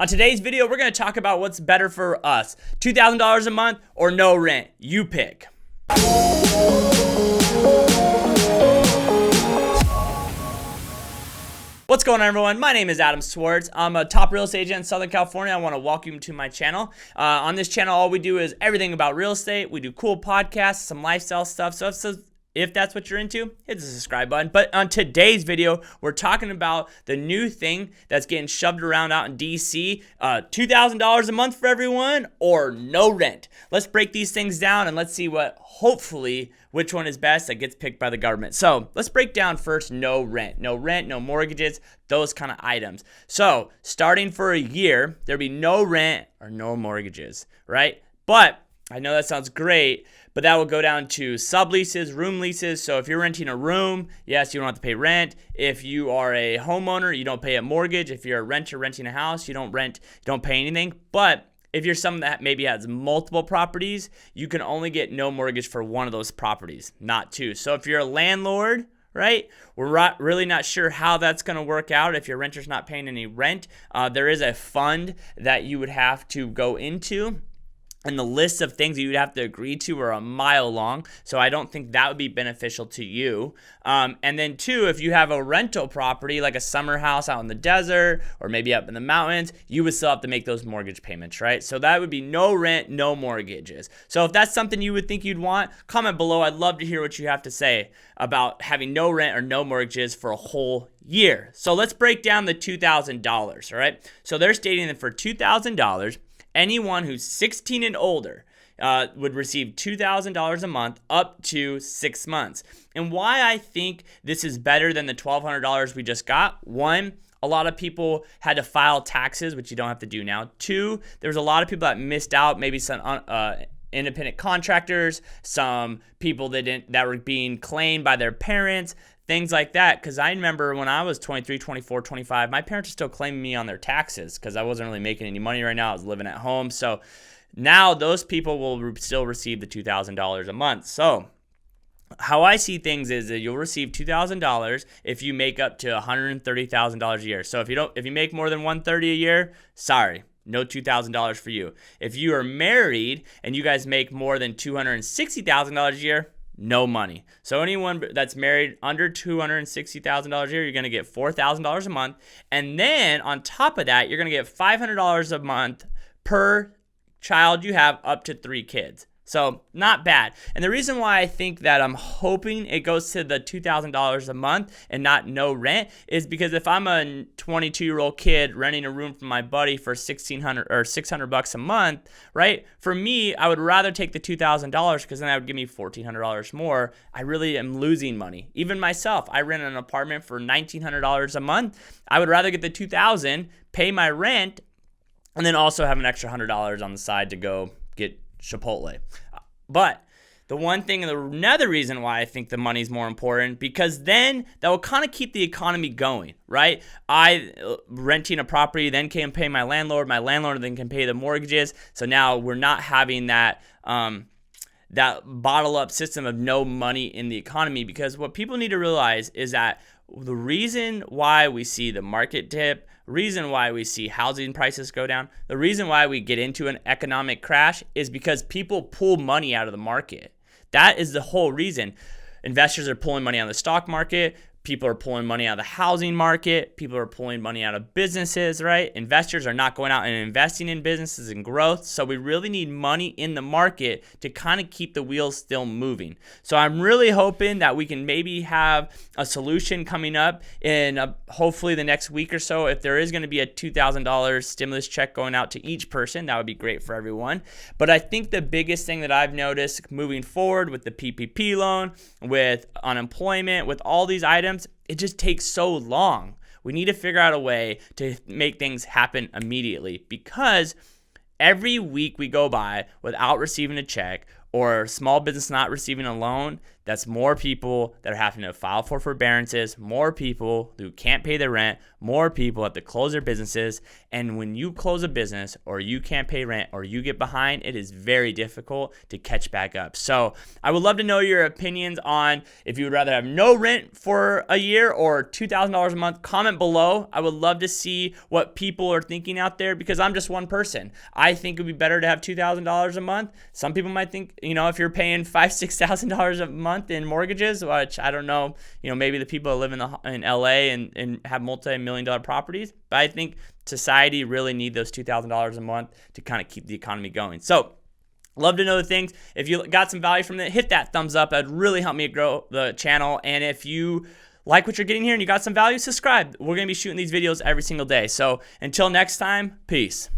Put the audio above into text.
On today's video, we're going to talk about what's better for us, $2,000 a month or no rent. You pick. What's going on, everyone? My name is Adam Swartz. I'm a top real estate agent in Southern California. I want to welcome you to my channel. On this channel, all we do is everything about real estate. We do cool podcasts, some lifestyle stuff. So if that's what you're into, hit the subscribe button. But on today's video, we're talking about the new thing that's getting shoved around out in DC, $2,000 a month for everyone or no rent. Let's break these things down and let's see which one is best that gets picked by the government. So let's break down first no rent, no mortgages, those kind of items. So starting for a year, there'll be no rent or no mortgages, right? But I know that sounds great, but that will go down to subleases, room leases. So if you're renting a room, yes, you don't have to pay rent. If you are a homeowner, you don't pay a mortgage. If you're a renter renting a house, you don't pay anything. But if you're someone that maybe has multiple properties, you can only get no mortgage for one of those properties, not two. So if you're a landlord, right, we're really not sure how that's going to work out if your renter's not paying any rent. There is a fund that you would have to go into, and the list of things that you'd have to agree to are a mile long. So I don't think that would be beneficial to you. And then two, if you have a rental property like a summer house out in the desert or maybe up in the mountains, you would still have to make those mortgage payments, right? So that would be no rent, no mortgages. So if that's something you would think you'd want, comment below. I'd love to hear what you have to say about having no rent or no mortgages for a whole year. So let's break down the $2,000, all right? So they're stating that for $2,000, anyone who's 16 and older would receive $2,000 a month up to 6 months. And why I think this is better than the $1,200 we just got: one, a lot of people had to file taxes, which you don't have to do now. Two, there's a lot of people that missed out, maybe some independent contractors, some people that were being claimed by their parents, things like that. Because I remember when I was 23, 24, 25, my parents were still claiming me on their taxes because I wasn't really making any money right now. I was living at home. So now those people will still receive the $2,000 a month. So how I see things is that you'll receive $2,000 if you make up to $130,000 a year. So if you make more than $130,000 a year, sorry, no $2,000 for you. If you are married and you guys make more than $260,000 a year, no money. So anyone that's married under $260,000 a year, you're going to get $4,000 a month. And then on top of that, you're going to get $500 a month per child you have up to 3 kids. So not bad. And the reason why I think that I'm hoping it goes to the $2,000 a month and not no rent is because if I'm a 22-year-old kid renting a room from my buddy for $1,600 or $600 a month, right? For me, I would rather take the $2,000 because then that would give me $1,400 more. I really am losing money. Even myself, I rent an apartment for $1,900 a month. I would rather get the $2,000, pay my rent, and then also have an extra $100 on the side to go get Chipotle. But the one thing, another reason why I think the money is more important, because then that will kind of keep the economy going, right? I renting a property then can pay my landlord then can pay the mortgages. So now we're not having that bottle up system of no money in the economy, because what people need to realize is that the reason why we see the market dip, reason why we see housing prices go down, the reason why we get into an economic crash is because people pull money out of the market. That is the whole reason. Investors are pulling money out of the stock market. People are pulling money out of the housing market. People are pulling money out of businesses, right? Investors are not going out and investing in businesses and growth. So we really need money in the market to kind of keep the wheels still moving. So I'm really hoping that we can maybe have a solution coming up in hopefully the next week or so. If there is going to be a $2,000 stimulus check going out to each person, that would be great for everyone. But I think the biggest thing that I've noticed moving forward with the PPP loan, with unemployment, with all these items, it just takes so long. We need to figure out a way to make things happen immediately, because every week we go by without receiving a check or small business not receiving a loan, that's more people that are having to file for forbearances, more people who can't pay their rent, more people have to close their businesses. And when you close a business or you can't pay rent or you get behind, it is very difficult to catch back up. So I would love to know your opinions on if you would rather have no rent for a year or $2,000 a month. Comment below. I would love to see what people are thinking out there, because I'm just one person. I think it would be better to have $2,000 a month. Some people might think, if you're paying $5,000-$6,000 a month in mortgages, which I don't know, maybe the people that live in LA and have multi-million-dollar properties, but I think society really need those $2,000 a month to kind of keep the economy going. So love to know the things. If you got some value from it, hit that thumbs up. That'd really help me grow the channel. And if you like what you're getting here and you got some value, subscribe. We're going to be shooting these videos every single day. So until next time, peace.